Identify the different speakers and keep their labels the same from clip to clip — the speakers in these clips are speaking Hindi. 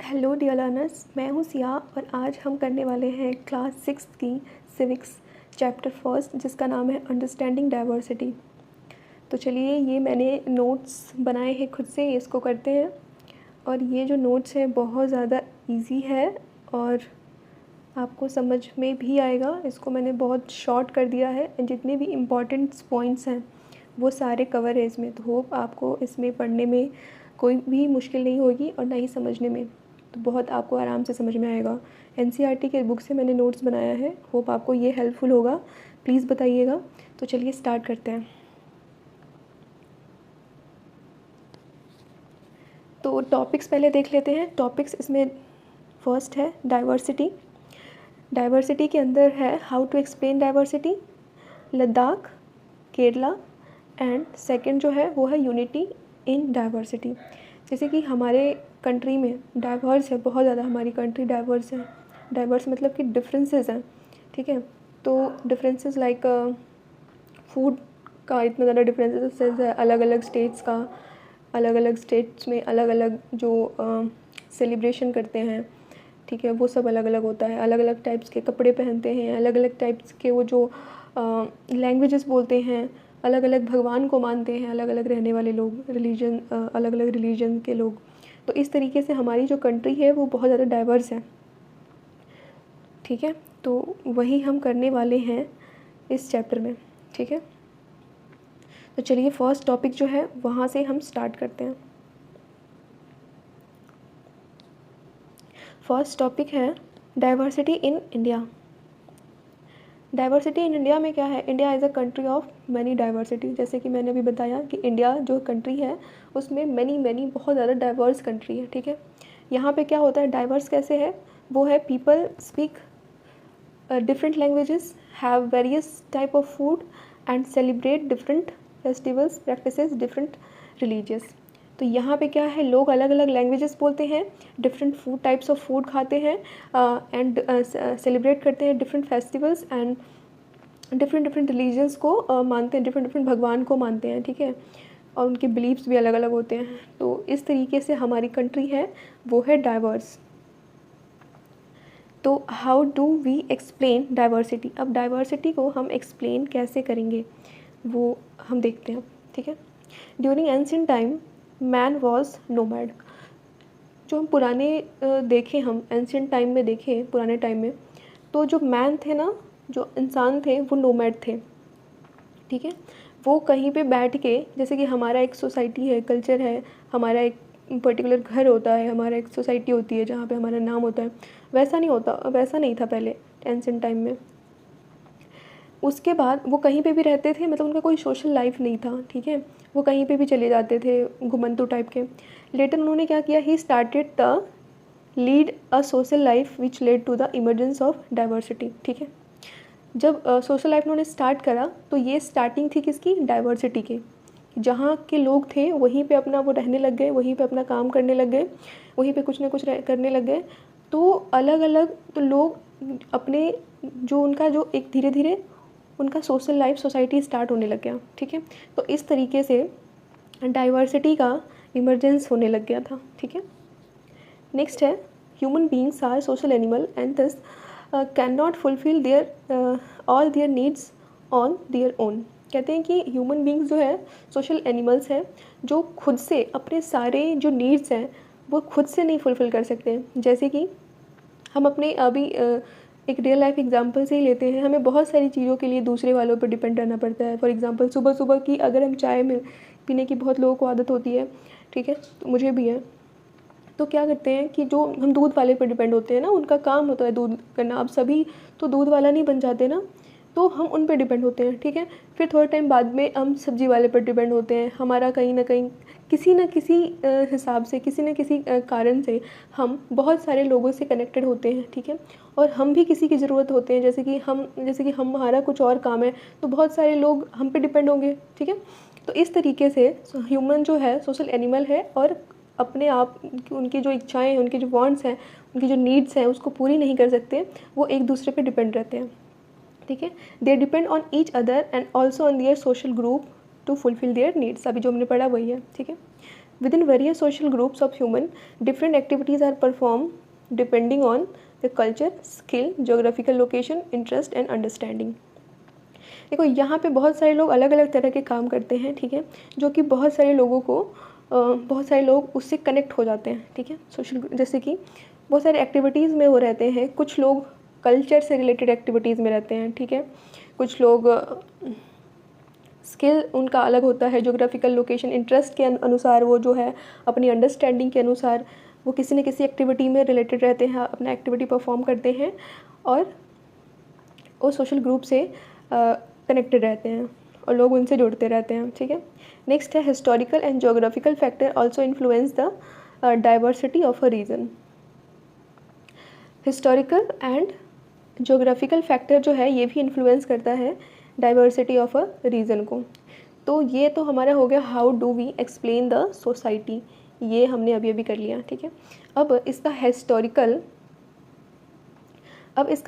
Speaker 1: हेलो डियर लर्नर्स, मैं हूँ सिया और आज हम करने वाले हैं क्लास 6 की सिविक्स चैप्टर फर्स्ट, जिसका नाम है अंडरस्टैंडिंग डाइवर्सिटी। तो चलिए, ये मैंने नोट्स बनाए हैं खुद से, इसको करते हैं। और ये जो नोट्स है बहुत ज़्यादा इजी है और आपको समझ में भी आएगा। इसको मैंने बहुत शॉर्ट कर दिया है, जितने भी इम्पॉर्टेंट पॉइंट्स हैं वो सारे कवर है इसमें। तो होप आपको इसमें पढ़ने में कोई भी मुश्किल नहीं होगी और ना ही समझने में, तो बहुत आपको आराम से समझ में आएगा। एनसीईआरटी के बुक से मैंने नोट्स बनाया है, होप आपको ये हेल्पफुल होगा। प्लीज़ बताइएगा। तो चलिए स्टार्ट करते हैं। तो टॉपिक्स पहले देख लेते हैं। टॉपिक्स इसमें फर्स्ट है डाइवर्सिटी। डाइवर्सिटी के अंदर है how to explain diversity, Ladakh, Kerala, and second जो है वो है यूनिटी इन डाइवर्सिटी। जैसे कि हमारे कंट्री में डाइवर्स है बहुत ज़्यादा, हमारी कंट्री डाइवर्स है। डाइवर्स मतलब कि डिफरेंसेस हैं, ठीक है। तो डिफरेंसेस लाइक फूड का इतना ज़्यादा डिफरेंसेस है, अलग अलग स्टेट्स का, अलग अलग स्टेट्स में अलग अलग जो सेलिब्रेशन करते हैं, ठीक है, वो सब अलग अलग होता है। अलग अलग टाइप्स के कपड़े पहनते हैं, अलग अलग टाइप्स के वो जो लैंग्वेजेस बोलते हैं, अलग अलग भगवान को मानते हैं, अलग अलग रहने वाले लोग, रिलीजन, अलग अलग रिलीजन के लोग। तो इस तरीके से हमारी जो कंट्री है वो बहुत ज़्यादा डाइवर्स है, ठीक है। तो वही हम करने वाले हैं इस चैप्टर में, ठीक है। तो चलिए फर्स्ट टॉपिक जो है वहाँ से हम स्टार्ट करते हैं। फर्स्ट टॉपिक है diversity in India. Diversity in India में क्या है? India is a country of many diversity. जैसे कि मैंने अभी बताया कि इंडिया जो कंट्री है उसमें मैनी बहुत ज़्यादा डाइवर्स कंट्री है, ठीक है। यहाँ पे क्या होता है, डाइवर्स कैसे है? वो है people speak different languages, have various type of food and celebrate different festivals, practices different religious. तो यहाँ पे क्या है, लोग अलग अलग लैंग्वेजेस बोलते हैं, different food types of food खाते हैं एंड सेलिब्रेट करते हैं different festivals and different religions को मानते हैं, डिफरेंट भगवान को मानते हैं, ठीक है। और उनके बिलीव्स भी अलग अलग होते हैं। तो इस तरीके से हमारी कंट्री है वो है डाइवर्स। तो how do we explain diversity? अब डाइवर्सिटी को हम एक्सप्लेन कैसे करेंगे वो हम देखते हैं, ठीक है। During ancient time man was nomad. जो हम पुराने देखें, हम एंशिएंट टाइम में देखें, पुराने टाइम में, तो जो मैन थे ना, जो इंसान थे वो नोमैड थे, ठीक है। वो कहीं पे बैठ के, जैसे कि हमारा एक सोसाइटी है, कल्चर है, हमारा एक पर्टिकुलर घर होता है, हमारा एक सोसाइटी होती है जहाँ पे हमारा नाम होता है, वैसा नहीं होता, वैसा नहीं था पहले एंशिएंट टाइम में। उसके बाद वो कहीं पे भी रहते थे, मतलब उनका कोई सोशल लाइफ नहीं था, ठीक है। वो कहीं पे भी चले जाते थे, घुमंतु टाइप के। लेटर उन्होंने क्या किया, he started the lead a social life which led to the emergence of diversity, ठीक है। जब सोशल लाइफ उन्होंने स्टार्ट करा तो ये स्टार्टिंग थी किसकी? डाइवर्सिटी की। जहाँ के लोग थे वहीं पे अपना वो रहने लग गए, वहीं पे अपना काम करने लग गए, वहीं पे कुछ ना कुछ करने लग गए। तो अलग अलग तो लोग अपने जो उनका जो एक धीरे धीरे उनका सोशल लाइफ, सोसाइटी स्टार्ट होने लग गया, ठीक है। तो इस तरीके से डाइवर्सिटी का इमरजेंस होने लग गया था, ठीक है। नेक्स्ट है human beings are social animal and this can not fulfil their all their needs on their own. कहते हैं कि ह्यूमन बींग्स जो है सोशल एनिमल्स हैं, जो खुद से अपने सारे जो नीड्स हैं वो खुद से नहीं फुलफ़िल कर सकते। जैसे कि हम अपने अभी एक रियल लाइफ एग्जांपल से ही लेते हैं, हमें बहुत सारी चीज़ों के लिए दूसरे वालों पर डिपेंड रहना पड़ता है। फॉर एग्जांपल सुबह सुबह की अगर हम चाय में पीने की बहुत लोगों को आदत होती है, ठीक है, तो मुझे भी है। तो क्या करते हैं कि जो हम दूध वाले पर डिपेंड होते हैं ना, उनका काम होता है दूध करना, अब सभी तो दूध वाला नहीं बन जाते ना, तो हम उन पर डिपेंड होते हैं, ठीक है। फिर थोड़े टाइम बाद में हम सब्जी वाले पर डिपेंड होते हैं। हमारा कहीं ना कहीं किसी न किसी हिसाब से, किसी न किसी कारण से हम बहुत सारे लोगों से कनेक्टेड होते हैं, ठीक है। और हम भी किसी की ज़रूरत होते हैं, जैसे कि हमारा कुछ और काम है तो बहुत सारे लोग हम पे डिपेंड होंगे, ठीक है। तो इस तरीके से ह्यूमन जो है सोशल एनिमल है और अपने आप उनकी जो इच्छाएं हैं, उनकी जो वांट्स हैं, उनकी जो नीड्स हैं उसको पूरी नहीं कर सकते, वो एक दूसरे पे डिपेंड रहते हैं, ठीक है। They depend on each other and also on their social group to fulfil their needs. अभी जो हमने पढ़ा वही है, ठीक है। Within various social groups of human, different activities are performed depending on the culture, skill, geographical location, interest and understanding. देखो यहाँ पे बहुत सारे लोग अलग अलग तरह के काम करते हैं, ठीक है, जो कि बहुत सारे लोग उससे कनेक्ट हो जाते हैं, ठीक है, सोशल, जैसे कि बहुत सारे एक्टिविटीज़ में वो रहते हैं, कुछ लोग कल्चर से रिलेटेड एक्टिविटीज़ में रहते हैं, ठीक है, कुछ लोग स्किल उनका अलग होता है, जोग्राफिकल लोकेशन, इंटरेस्ट के अनुसार वो जो है अपनी अंडरस्टैंडिंग के अनुसार वो किसी न किसी एक्टिविटी में रिलेटेड रहते हैं, अपना एक्टिविटी परफॉर्म करते हैं और वो सोशल ग्रुप से कनेक्टेड रहते हैं और लोग उनसे जुड़ते रहते हैं, ठीक है। नेक्स्ट है historical and geographical factor also influence the diversity of a region. Historical and geographical factor जो है ये भी इन्फ्लुएंस करता है डाइवर्सिटी ऑफ अ रीजन को। तो ये तो हमारा हो गया how do we explain the society, ये हमने अभी अभी कर लिया, ठीक है। अब इसका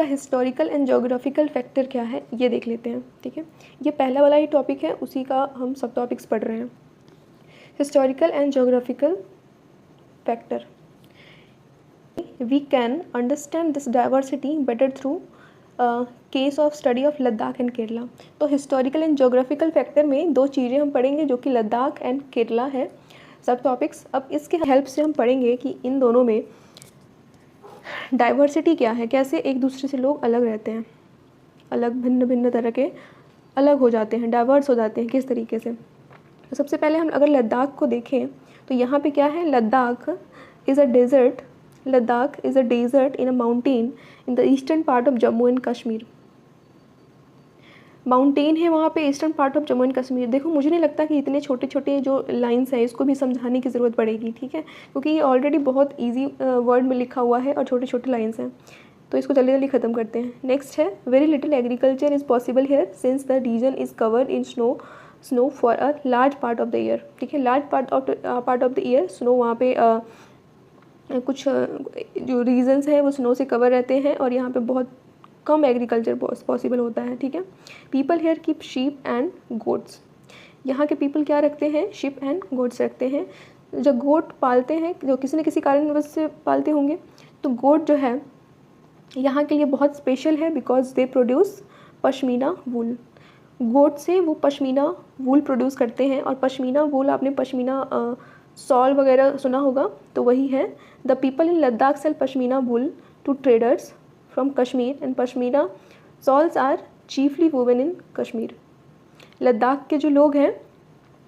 Speaker 1: हिस्टोरिकल एंड जोग्राफिकल फैक्टर क्या है ये देख लेते हैं, ठीक है। ये पहला वाला ही टॉपिक है, उसी का हम सब टॉपिक्स पढ़ रहे हैं। Historical and geographical factor, we can understand this diversity better through case of study of Ladakh and Kerala. तो हिस्टोरिकल एंड जोग्राफिकल फैक्टर में दो चीज़ें हम पढ़ेंगे जो कि लद्दाख एंड केरला है सब टॉपिक्स। अब इसके हेल्प से हम पढ़ेंगे कि इन दोनों में डाइवर्सिटी क्या है, कैसे एक दूसरे से लोग अलग रहते हैं, अलग भिन्न भिन्न तरह के अलग हो जाते हैं, डाइवर्स हो जाते हैं किस तरीके से। तो सबसे पहले हम अगर लद्दाख को देखें तो यहाँ पे क्या है, Ladakh is a desert in a mountain in the eastern part of Jammu and Kashmir. Mountain है वहाँ पे eastern part of Jammu and Kashmir. देखो मुझे नहीं लगता कि इतने छोटे छोटे जो लाइंस हैं इसको भी समझाने की ज़रूरत पड़ेगी, ठीक है, क्योंकि ये ऑलरेडी बहुत इजी वर्ड में लिखा हुआ है और छोटे छोटे लाइंस हैं, तो इसको जल्दी जल्दी ख़त्म करते हैं। नेक्स्ट है very little agriculture is possible here since the region is covered in snow for a large part of the year, ठीक है। Large part of the year snow वहाँ पे कुछ जो रीजन्स हैं वो स्नो से कवर रहते हैं और यहाँ पे बहुत कम एग्रीकल्चर पॉसिबल होता है, ठीक है। People here keep sheep and goats, यहाँ के पीपल क्या रखते हैं, शीप एंड गोट्स रखते हैं। जब गोट पालते हैं, जो किसी न किसी कारणवश से पालते होंगे, तो गोट जो है यहाँ के लिए बहुत स्पेशल है बिकॉज दे प्रोड्यूस पश्मीना वूल। गोट से वो पश्मीना वूल प्रोड्यूस करते हैं और पश्मीना वूल, आपने पश्मीना सॉल वगैरह सुना होगा, तो वही है। The people in Ladakh sell pashmina wool to traders from Kashmir and pashmina shawls are chiefly woven in Kashmir. Ladakh के जो लोग हैं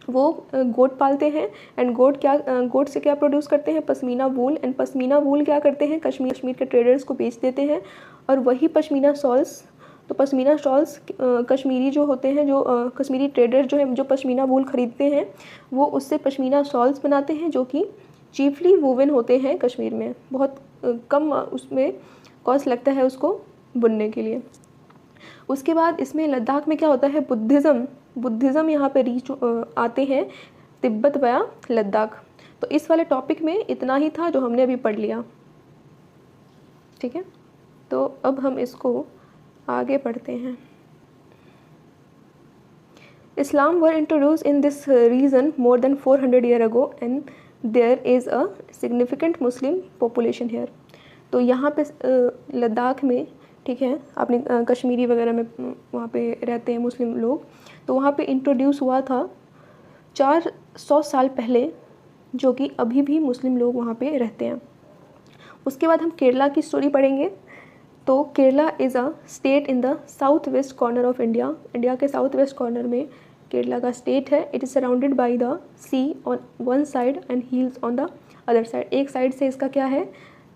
Speaker 1: वो गोट पालते हैं एंड गोट से क्या प्रोड्यूस करते हैं, पश्मीना वूल, एंड पश्मीना वूल क्या करते हैं, कश्मीर के ट्रेडर्स को बेच देते हैं और वही पश्मीना सॉल्स, तो पश्मीना शॉल्स कश्मीरी जो होते हैं, जो कश्मीरी ट्रेडर जो है जो पश्मीना वूल ख़रीदते हैं वो उससे पश्मीना शॉल्स बनाते हैं जो कि चीफली वोवन होते हैं कश्मीर में। बहुत कम उसमें कॉस्ट लगता है उसको बुनने के लिए। उसके बाद इसमें लद्दाख में क्या होता है, बुद्धिज़्म यहाँ पे रीच आते हैं तिब्बत वया लद्दाख। तो इस वाले टॉपिक में इतना ही था जो हमने अभी पढ़ लिया, ठीक है। तो अब हम इसको आगे पढ़ते हैं। Islam were introduce in this region more than 400 year ago and there is a significant Muslim population here. तो यहाँ पे लद्दाख में, ठीक है, आपने कश्मीरी वगैरह में वहाँ पे रहते हैं मुस्लिम लोग, तो वहाँ पे इंट्रोड्यूस हुआ था 400 साल पहले, जो कि अभी भी मुस्लिम लोग वहाँ पे रहते हैं। उसके बाद हम केरला की स्टोरी पढ़ेंगे। तो Kerala is a state in the south west corner of India. India के साउथ वेस्ट कॉर्नर में केरला का स्टेट है। It is surrounded by the sea on one side and hills on the other side. एक साइड से इसका क्या है,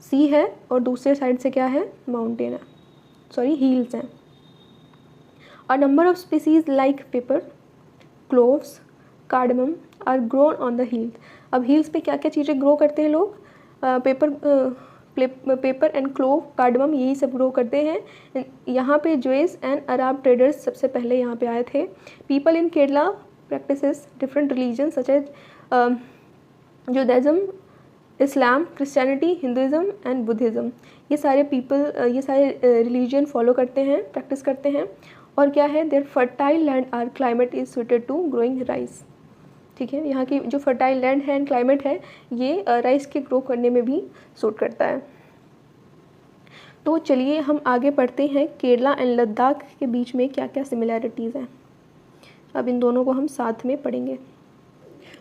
Speaker 1: सी है, और दूसरे साइड से क्या है, माउंटेन है, हिल्स हैं। A number of species like pepper, cloves, cardamom are grown on the hills. अब हिल्स पे क्या क्या चीज़ें ग्रो करते हैं लोग, पेपर एंड क्लोव, कार्डमम, यही सब ग्रो करते हैं। यहाँ पे ज्वेस एंड अरब ट्रेडर्स सबसे पहले यहाँ पे आए थे। People in Kerala practices different religion such as Judaism, Islam, Christianity, Hinduism and Buddhism. ये सारे रिलीजन फॉलो करते हैं, प्रैक्टिस करते हैं। और क्या है, their fertile land are climate is suited to growing rice. ठीक है। यहाँ की जो फर्टाइल लैंड है एंड क्लाइमेट है ये राइस के ग्रो करने में भी सूट करता है। तो चलिए हम आगे पढ़ते हैं केरला एंड लद्दाख के बीच में क्या क्या सिमिलैरिटीज़ हैं। अब इन दोनों को हम साथ में पढ़ेंगे।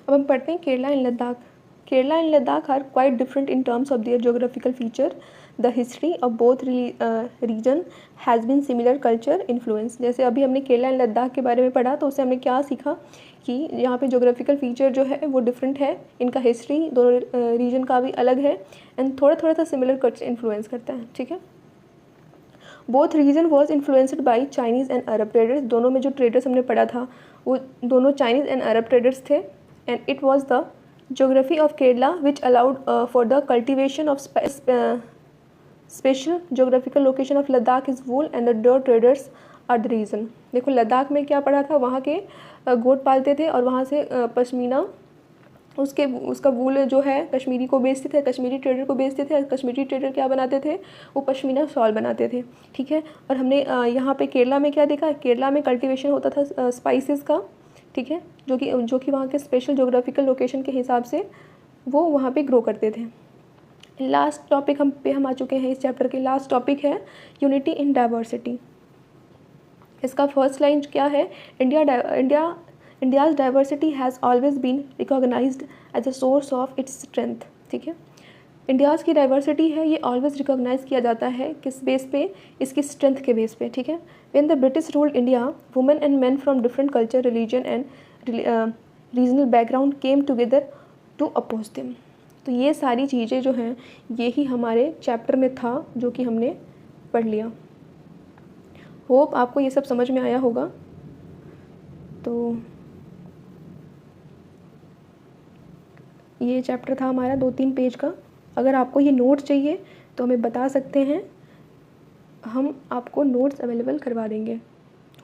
Speaker 1: अब हम पढ़ते हैं Kerala and Ladakh. Kerala and Ladakh are quite different in terms of their geographical feature. The history of both region has been similar culture influence. जैसे अभी हमने केरला एंड लद्दाख के बारे में पढ़ा तो उससे हमने क्या सीखा कि यहाँ पे जोग्राफिकल फीचर जो है वो डिफरेंट है, इनका हिस्ट्री दोनों रीजन का भी अलग है एंड थोड़ा थोड़ा सा सिमिलर कल्चर इन्फ्लुएंस करता है। ठीक है। Both region was influenced by Chinese and Arab traders. दोनों में जो ट्रेडर्स हमने पढ़ा था वो दोनों चाइनीज़ एंड अरब ट्रेडर्स थे। And it was the geography of Kerala which allowed for the cultivation of special geographical location of Ladakh is wool and the dirt traders are the reason। देखो लद्दाख में क्या पड़ा था, वहाँ के गोट पालते थे और वहाँ से पश्मीना उसका वूल जो है कश्मीरी को बेचते थे, कश्मीरी ट्रेडर को बेचते थे। कश्मीरी ट्रेडर क्या बनाते थे, वो पश्मीना शॉल बनाते थे। ठीक है। और हमने यहाँ पे केरला में क्या देखा, केरला में कल्टीवेशन होता था स्पाइसेस का। ठीक है। जो कि वहाँ के स्पेशल जोग्राफिकल लोकेशन के हिसाब से वो वहाँ पे ग्रो करते थे। लास्ट टॉपिक हम आ चुके हैं। इस चैप्टर के लास्ट टॉपिक है यूनिटी इन डाइवर्सिटी। इसका फर्स्ट लाइन क्या है, India's diversity has always been recognised as a source of its strength. ठीक है। इंडियाज़ की डाइवर्सिटी है ये ऑलवेज रिकॉग्नाइज किया जाता है किस बेस पे, इसकी स्ट्रेंथ के बेस पे। ठीक है। When the British ruled India women and men from different culture, religion and regional background came together to oppose them. तो ये सारी चीज़ें जो हैं यही हमारे चैप्टर में था जो कि हमने पढ़ लिया। होप आपको ये सब समझ में आया होगा। तो ये चैप्टर था हमारा 2-3 पेज का। अगर आपको ये नोट्स चाहिए तो हमें बता सकते हैं, हम आपको नोट्स अवेलेबल करवा देंगे।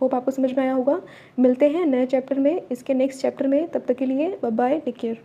Speaker 1: होप आपको समझ में आया होगा। मिलते हैं नए चैप्टर में, इसके नेक्स्ट चैप्टर में। तब तक के लिए बाय बाय, टेक केयर।